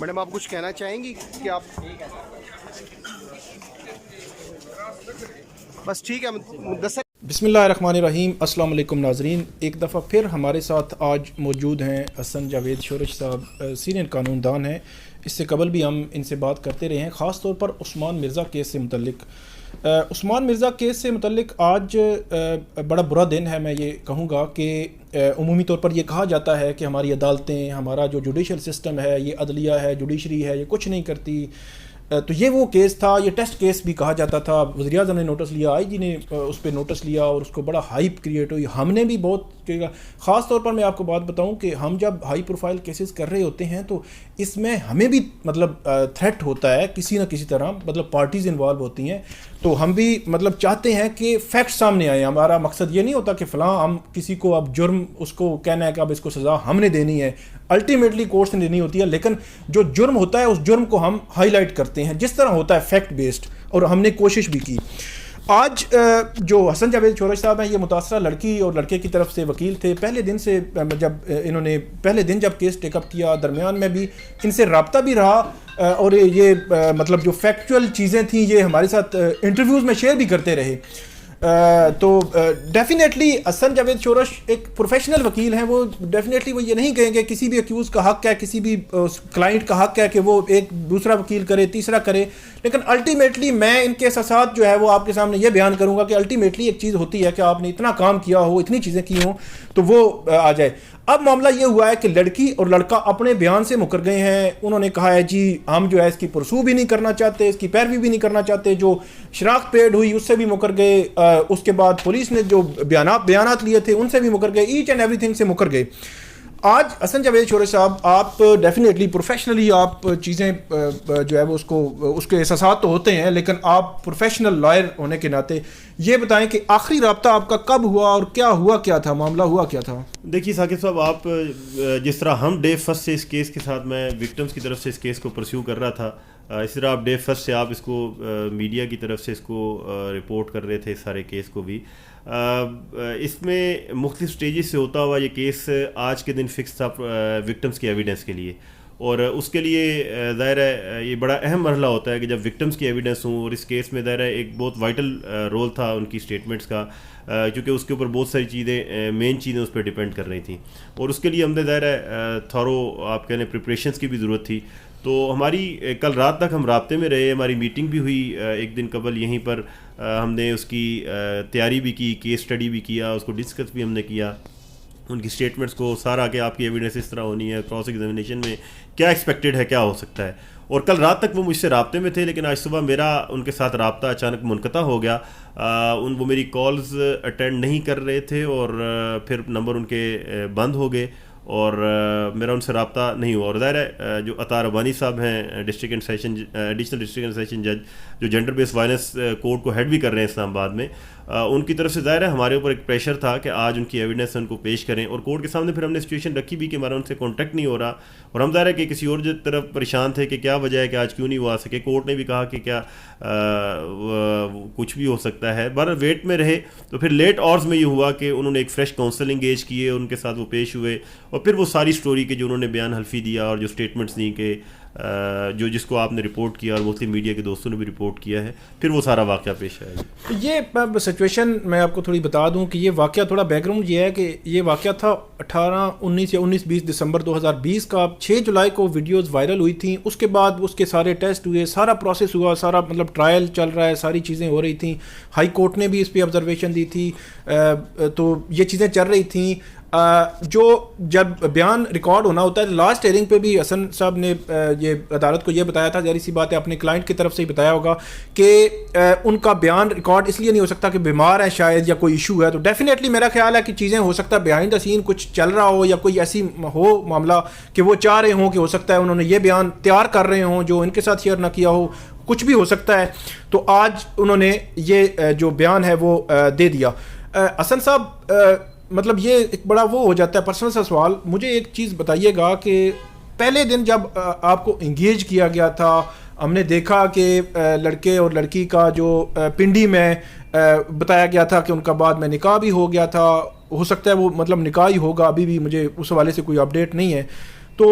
Madam आप कुछ कहना चाहेंगी कि आप बस ठीक है मुद्दसर। बिस्मिल्लाहिर्रहमानिर्रहीम। अस्सलाम वालेकुम नाज़रीन, एक दफ़ा फिर हमारे साथ आज मौजूद हैं हसन जावेद शोरश साहब, सीनियर कानूनदान हैं। इससे कबल भी हम इनसे बात करते रहे हैं, ख़ास तौर पर उस्मान मिर्ज़ा केस से मुतल्लिक। उस्मान मिर्ज़ा केस से मुतल्लिक आज बड़ा बुरा दिन है। मैं ये कहूँगा कि उमूमी तौर पर ये कहा जाता है कि हमारी अदालतें, हमारा जो जुडिशल सिस्टम है, ये अदलिया है, जुडिशरी है, ये कुछ नहीं करती। तो ये वो केस था, ये टेस्ट केस भी कहा जाता था। वज़ीर आज़म ने नोटिस लिया, आईजी ने उस पर नोटिस लिया और उसको बड़ा हाइप क्रिएट हुई। हमने भी बहुत, ख़ास तौर पर मैं आपको बात बताऊं कि हम जब हाई प्रोफाइल केसेस कर रहे होते हैं तो इसमें हमें भी मतलब थ्रेट होता है किसी न किसी तरह, मतलब पार्टीज़ इन्वॉल्व होती हैं। तो हम भी मतलब चाहते हैं कि फैक्ट सामने आए। हमारा मकसद ये नहीं होता कि फ़लाँ हम किसी को अब जुर्म उसको कहना है कि अब इसको सज़ा हमने देनी है, अल्टीमेटली कोर्ट से देनी होती है। लेकिन जो जुर्म होता है उस जुर्म को हम हाईलाइट करते हैं जिस तरह होता है फैक्ट बेस्ड, और हमने कोशिश भी की। आज जो हसन जावेद शोरश साहब हैं, ये मुतासरा लड़की और लड़के की तरफ से वकील थे। पहले दिन से जब इन्होंने पहले दिन जब केस टेकअप किया, दरमियान में भी इनसे रब्ता भी रहा और ये मतलब जो फैक्चुअल चीज़ें थी ये हमारे साथ इंटरव्यूज़ में शेयर भी करते रहे। तो डेफिनेटली हसन जावेद शोरश एक प्रोफेशनल वकील हैं। वो डेफिनेटली वो ये नहीं कहेंगे, किसी भी अक्यूज़ का हक़ है, किसी भी क्लाइंट का हक़ है कि वो एक दूसरा वकील करे, तीसरा करे। लेकिन अल्टीमेटली मैं इनके एहसासात जो है वो आपके सामने ये बयान करूँगा कि अल्टीमेटली एक चीज़ होती है कि आपने इतना काम किया हो, इतनी चीज़ें की हों तो वो आ जाए। अब मामला ये हुआ है कि लड़की और लड़का अपने बयान से मुकर गए हैं। उन्होंने कहा है जी हम जो है इसकी परसू भी नहीं करना चाहते, इसकी पैरवी भी नहीं करना चाहते। जो शनाख्त पेड हुई उससे भी मुकर गए, उसके बाद पुलिस ने जो बयानात लिए थे उनसे भी मुकर गए, ईच एंड एवरीथिंग से मुकर गए। आज हसन जावेद शोरश साहब, आप डेफिनेटली प्रोफेशनली आप चीज़ें जो है वो उसके एहसासात तो होते हैं, लेकिन आप प्रोफेशनल लॉयर होने के नाते ये बताएं कि आखिरी रब्ता आपका कब हुआ और क्या हुआ, क्या था मामला, हुआ क्या था? देखिए साकिब साहब, आप जिस तरह हम डे फर्स्ट से इस केस के साथ, मैं विक्टिम्स की तरफ से इस केस को परस्यू कर रहा था, इस तरह आप डे फर्स्ट से आप इसको मीडिया की तरफ से इसको रिपोर्ट कर रहे थे, इस सारे केस को भी। इसमें मुख्तलिफ स्टेजेस से होता हुआ ये केस आज के दिन फिक्स था विक्टिम्स की एविडेंस के लिए, और उसके लिए ज़ाहिर है ये बड़ा अहम मरहला होता है कि जब विक्टिम्स की एविडेंस हो। और इस केस में ज़ाहिर है एक बहुत वाइटल रोल था उनकी स्टेटमेंट्स का, क्योंकि उसके ऊपर बहुत सारी चीज़ें, मेन चीज़ें उस पर डिपेंड कर रही थी, और उसके लिए हमने ज़ाहिर है थॉरो आप कहने प्रिपरेशंस की भी ज़रूरत थी। तो हमारी कल रात तक हम राब्ते में रहे, हमारी मीटिंग भी हुई एक दिन कबल यहीं पर, हमने उसकी तैयारी भी की, केस स्टडी भी किया, उसको डिस्कस भी हमने किया, उनकी स्टेटमेंट्स को सारा कि आपकी एविडेंस इस तरह होनी है, क्रॉस एग्जामिनेशन में क्या एक्सपेक्टेड है, क्या हो सकता है। और कल रात तक वो मुझसे राब्ते में थे, लेकिन आज सुबह मेरा उनके साथ राब्ता अचानक मुनक़ता हो गया। वो मेरी कॉल्स अटेंड नहीं कर रहे थे और फिर नंबर उनके बंद हो गए और मेरा उनसे रब्ता नहीं हुआ। और ज़ाहिर है जो अतार रब्बानी साहब हैं, district and session additional district and session जज, जो जेंडर बेस्ड वायलेंस कोर्ट को हेड भी कर रहे हैं इस्लामाबाद में, उनकी तरफ से ज़ाहिर है हमारे ऊपर एक प्रेशर था कि आज उनकी एविडेंस उनको पेश करें। और कोर्ट के सामने फिर हमने सिचुएशन रखी भी कि हमारा उनसे कॉन्टैक्ट नहीं हो रहा, और हम ज़ाहिर है कि किसी और तरफ परेशान थे कि क्या वजह है कि आज क्यों नहीं हुआ सके। कोर्ट ने भी कहा कि क्या कुछ भी हो सकता है, बहरहाल वेट में रहे। तो फिर लेट आवर्स में ये हुआ कि उन्होंने एक फ्रेश काउंसिल इंगेज किए, उनके साथ वो पेश हुए, और फिर वो सारी स्टोरी के जो उन्होंने बयान हल्फी दिया और जो स्टेटमेंट्स दी कि जो जिसको आपने रिपोर्ट किया और मुस्लिम मीडिया के दोस्तों ने भी रिपोर्ट किया है, फिर वो सारा वाक़या पेश आया। ये सिचुएशन मैं आपको थोड़ी बता दूं कि ये वाक़या, थोड़ा बैकग्राउंड ये है कि ये वाक़या था 19 या 19-20 दिसंबर 2020 का। 6 जुलाई को वीडियोस वायरल हुई थी, उसके बाद उसके सारे टेस्ट हुए, सारा प्रोसेस हुआ, सारा मतलब ट्रायल चल रहा है, सारी चीज़ें हो रही थी। हाई कोर्ट ने भी इस पर ऑब्जर्वेशन दी थी, तो ये चीज़ें चल रही थी। जो जब बयान रिकॉर्ड होना होता है, लास्ट हेयरिंग पे भी हसन साहब ने ये अदालत को ये बताया था, जारी सी बात है अपने क्लाइंट की तरफ से ही बताया होगा कि उनका बयान रिकॉर्ड इसलिए नहीं हो सकता कि बीमार है शायद या कोई इशू है। तो डेफिनेटली मेरा ख्याल है कि चीज़ें हो सकता है बिहाइंड द सीन कुछ चल रहा हो, या कोई ऐसी हो मामला कि वो चाह रहे हों कि हो सकता है उन्होंने ये बयान तैयार कर रहे हों जो इनके साथ शेयर ना किया हो, कुछ भी हो सकता है। तो आज उन्होंने ये जो बयान है वो दे दिया। हसन साहब, मतलब ये एक बड़ा वो हो जाता है पर्सनल सा सवाल, मुझे एक चीज़ बताइएगा कि पहले दिन जब आपको इंगेज किया गया था, हमने देखा कि लड़के और लड़की का जो पिंडी में बताया गया था कि उनका बाद में निकाह भी हो गया था, हो सकता है वो मतलब निकाह ही होगा, अभी भी मुझे उस हवाले से कोई अपडेट नहीं है। تو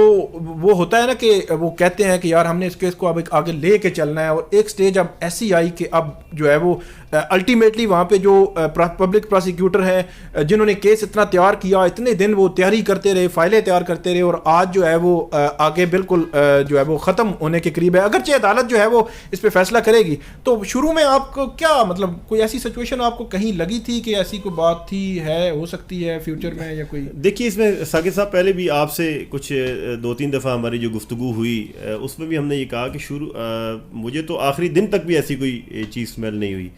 وہ ہوتا ہے نا کہ وہ کہتے ہیں کہ یار ہم نے اس کیس کو اب آگے لے کے چلنا ہے, اور ایک سٹیج اب ایسی آئی کہ اب جو ہے وہ الٹیمیٹلی وہاں پہ جو پبلک پراسیکیوٹر ہیں جنہوں نے کیس اتنا تیار کیا, اتنے دن وہ تیاری کرتے رہے, فائلیں تیار کرتے رہے, اور آج جو ہے وہ آگے بالکل جو ہے وہ ختم ہونے کے قریب ہے. اگرچہ عدالت جو ہے وہ اس پہ فیصلہ کرے گی, تو شروع میں آپ کو کیا مطلب کوئی ایسی سچویشن آپ کو کہیں لگی تھی کہ ایسی کوئی بات تھی, ہے, ہو سکتی ہے فیوچر میں یا کوئی؟ دیکھیے اس میں ثاقب صاحب پہلے بھی آپ سے کچھ 2-3 دفعہ ہماری جو گفتگو ہوئی اس میں بھی ہم نے یہ کہا کہ مجھے تو آخری دن تک بھی ایسی کوئی چیز سمیل نہیں ہوئی.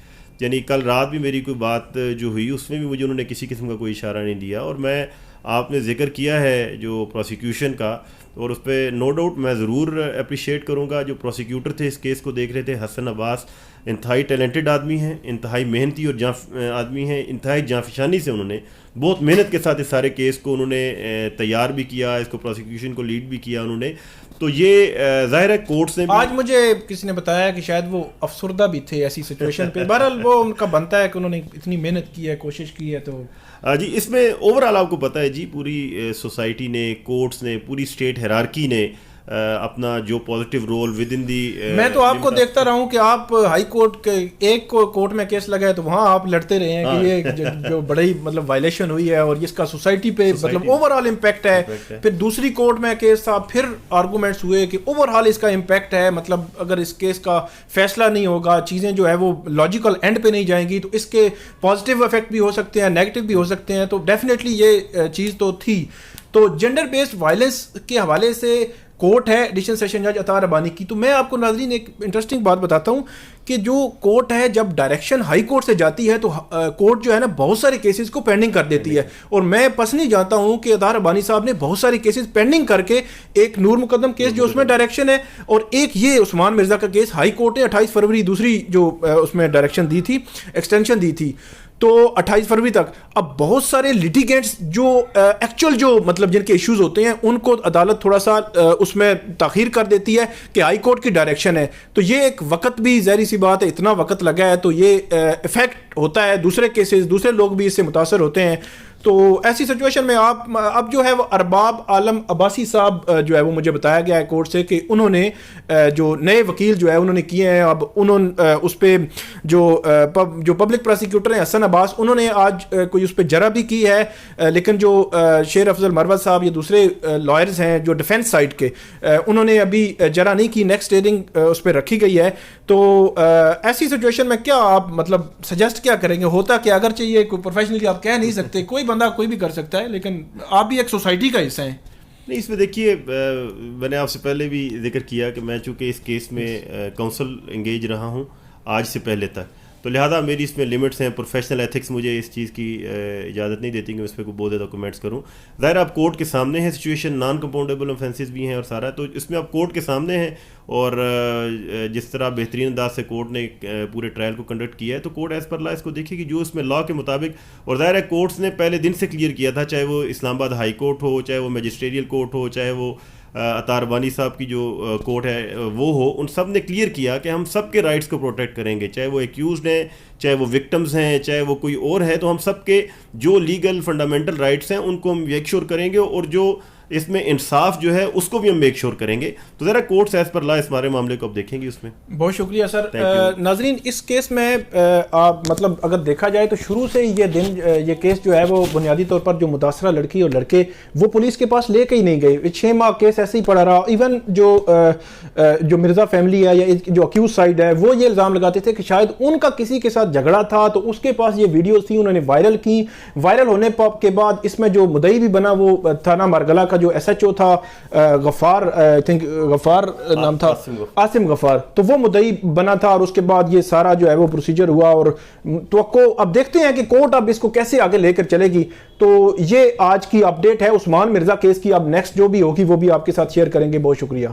یعنی کل رات بھی میری کوئی بات جو ہوئی اس میں بھی مجھے انہوں نے کسی قسم کا کوئی اشارہ نہیں دیا, اور میں آپ نے ذکر کیا ہے جو پروسیکیوشن کا, اور اس پہ نو ڈاؤٹ میں ضرور اپریشیٹ کروں گا. جو پروسیکیوٹر تھے اس کیس کو دیکھ رہے تھے, حسن عباس انتہائی ٹیلنٹڈ آدمی ہیں, انتہائی محنتی اور آدمی ہیں, انتہائی جانفشانی سے انہوں نے بہت محنت کے ساتھ اس سارے کیس کو انہوں نے تیار بھی کیا, اس کو پروسیکیوشن کو لیڈ بھی کیا انہوں نے. تو یہ ظاہر ہے کورٹ سے آج مجھے کسی نے بتایا کہ شاید وہ افسردہ بھی تھے ایسی سچویشن پہ. بہرحال وہ ان کا بنتا ہے کہ انہوں نے اتنی محنت کی ہے, کوشش کی ہے. تو جی اس میں اوور آل آپ کو پتہ ہے جی پوری سوسائٹی نے, کورٹس نے, پوری اسٹیٹ ہیرارکی نے اپنا جو پازیٹیو رول ود ان دی, میں تو آپ کو دیکھتا رہا ہوں کہ آپ ہائی کورٹ کے ایک کورٹ میں کیس لگا ہے تو وہاں آپ لڑتے رہے ہیں کہ یہ جو بڑی مطلب وائلیشن ہوئی ہے اور اس کا سوسائٹی پہ مطلب اوور آل امپیکٹ ہے. پھر دوسری کورٹ میں کیس تھا, پھر آرگومنٹس ہوئے کہ اوور آل اس کا امپیکٹ ہے, مطلب اگر اس کیس کا فیصلہ نہیں ہوگا, چیزیں جو ہے وہ لاجیکل اینڈ پہ نہیں جائیں گی, تو اس کے پازیٹیو افیکٹ بھی ہو سکتے ہیں, نیگیٹو بھی ہو سکتے ہیں. تو ڈیفینیٹلی یہ چیز تو تھی. تو جینڈر بیسڈ وائلنس کے حوالے سے کورٹ ہے ایڈیشنل سیشن جج عطا ربانی کی. تو میں آپ کو ناظرین ایک انٹرسٹنگ بات بتاتا ہوں کہ جو کورٹ ہے جب ڈائریکشن ہائی کورٹ سے جاتی ہے تو کورٹ جو ہے نا بہت سارے کیسز کو پینڈنگ کر دیتی ہے. اور میں پرسنلی جانتا ہوں کہ عطا ربانی صاحب نے بہت سارے کیسز پینڈنگ کر کے, ایک نور مقدم کیس جو اس میں ڈائریکشن ہے, اور ایک یہ عثمان مرزا کا کیس ہائی کورٹ نے 28 فروری دوسری جو اس میں ڈائریکشن دی تھی, ایکسٹینشن دی تھی, تو 28 فروری تک. اب بہت سارے لیٹیگینٹس جو ایکچوئل جو مطلب جن کے ایشوز ہوتے ہیں ان کو عدالت تھوڑا سا اس میں تاخیر کر دیتی ہے کہ ہائی کورٹ کی ڈائریکشن ہے. تو یہ ایک وقت بھی ظاہری سی بات ہے, اتنا وقت لگا ہے تو یہ افیکٹ ہوتا ہے, دوسرے کیسز دوسرے لوگ بھی اس سے متاثر ہوتے ہیں. تو ایسی سچویشن میں آپ اب جو ہے وہ ارباب عالم عباسی صاحب جو ہے وہ مجھے بتایا گیا ہے کورٹ سے کہ انہوں نے جو نئے وکیل جو ہے انہوں نے کیے ہیں. اب انہوں اس پہ جو پبلک پراسیکیوٹر ہیں حسن عباس, انہوں نے آج کوئی اس پہ جرح بھی کی ہے, لیکن جو شیر افضل مروت صاحب یا دوسرے لائرز ہیں جو ڈیفینس سائڈ کے, انہوں نے ابھی جرح نہیں کی, نیکسٹ ہیئرنگ اس پہ رکھی گئی ہے. تو ایسی سچویشن میں کیا آپ مطلب سجیسٹ کیا کریں گے؟ ہوتا کہ اگرچہ یہ کوئی پروفیشنلی آپ کہہ نہیں سکتے, کوئی بندہ کوئی بھی کر سکتا ہے, لیکن آپ بھی ایک سوسائٹی کا حصہ ہیں. نہیں اس میں دیکھیے میں نے آپ سے پہلے بھی ذکر کیا کہ میں چونکہ اس کیس میں کونسل انگیج رہا ہوں آج سے پہلے تک, تو لہٰذا میری اس میں لمٹس ہیں. پروفیشنل ایتھکس مجھے اس چیز کی اجازت نہیں دیتی کہ میں اس پہ کوئی بہت زیادہ کمنٹس کروں. ظاہر آپ کورٹ کے سامنے ہیں, سچویشن نان کمپاؤنڈیبل آفینسز بھی ہیں اور سارا, تو اس میں آپ کورٹ کے سامنے ہیں. اور جس طرح بہترین انداز سے کورٹ نے پورے ٹرائل کو کنڈکٹ کیا ہے, تو کورٹ ایز پر لا اس کو دیکھے کہ جو اس میں لا کے مطابق, اور ظاہر ہے کورٹس نے پہلے دن سے کلیئر کیا تھا, چاہے وہ اسلام آباد ہائی کورٹ ہو, چاہے وہ میجسٹریل کورٹ ہو, چاہے وہ عطا ربانی صاحب کی جو کورٹ ہے وہ ہو, ان سب نے کلیئر کیا کہ ہم سب کے رائٹس کو پروٹیکٹ کریں گے, چاہے وہ ایکیوزڈ ہیں, چاہے وہ وکٹمز ہیں, چاہے وہ کوئی اور ہے. تو ہم سب کے جو لیگل فنڈامنٹل رائٹس ہیں ان کو ہم میک شور کریں گے, اور جو اس میں انصاف جو ہے اس کو بھی ہم میک شور کریں گے. تو ذرا کورٹس ایز پر لا اس ہمارے معاملے کو اب دیکھیں گے. اس میں بہت شکریہ سر. ناظرین اس کیس میں آپ مطلب اگر دیکھا جائے تو شروع سے یہ کیس جو ہے وہ بنیادی طور پر جو متاثرہ لڑکی اور لڑکے وہ پولیس کے پاس لے کے ہی نہیں گئے. 6 ماہ کیس ایسے ہی پڑا رہا. ایون جو مرزا فیملی ہے یا جو اکیوز سائڈ ہے وہ یہ الزام لگاتے تھے کہ شاید ان کا کسی کے ساتھ جھگڑا تھا, تو اس کے پاس یہ ویڈیوز تھیں, انہوں نے وائرل کی. وائرل ہونے کے بعد اس میں جو مدعی بھی بنا وہ تھانہ مارگلہ کا جو ایس ایچ او تھا, غفار غفار نام تھا, عاصم غفار, تو وہ مدعی بنا تھا. اور اس کے بعد یہ سارا جو ہے وہ پروسیجر ہوا, اور توقع اب دیکھتے ہیں کہ کورٹ اب اس کو کیسے آگے لے کر چلے گی. تو یہ آج کی اپ ڈیٹ ہے عثمان مرزا کیس کی. اب نیکسٹ جو بھی ہوگی وہ بھی آپ کے ساتھ شیئر کریں گے. بہت شکریہ.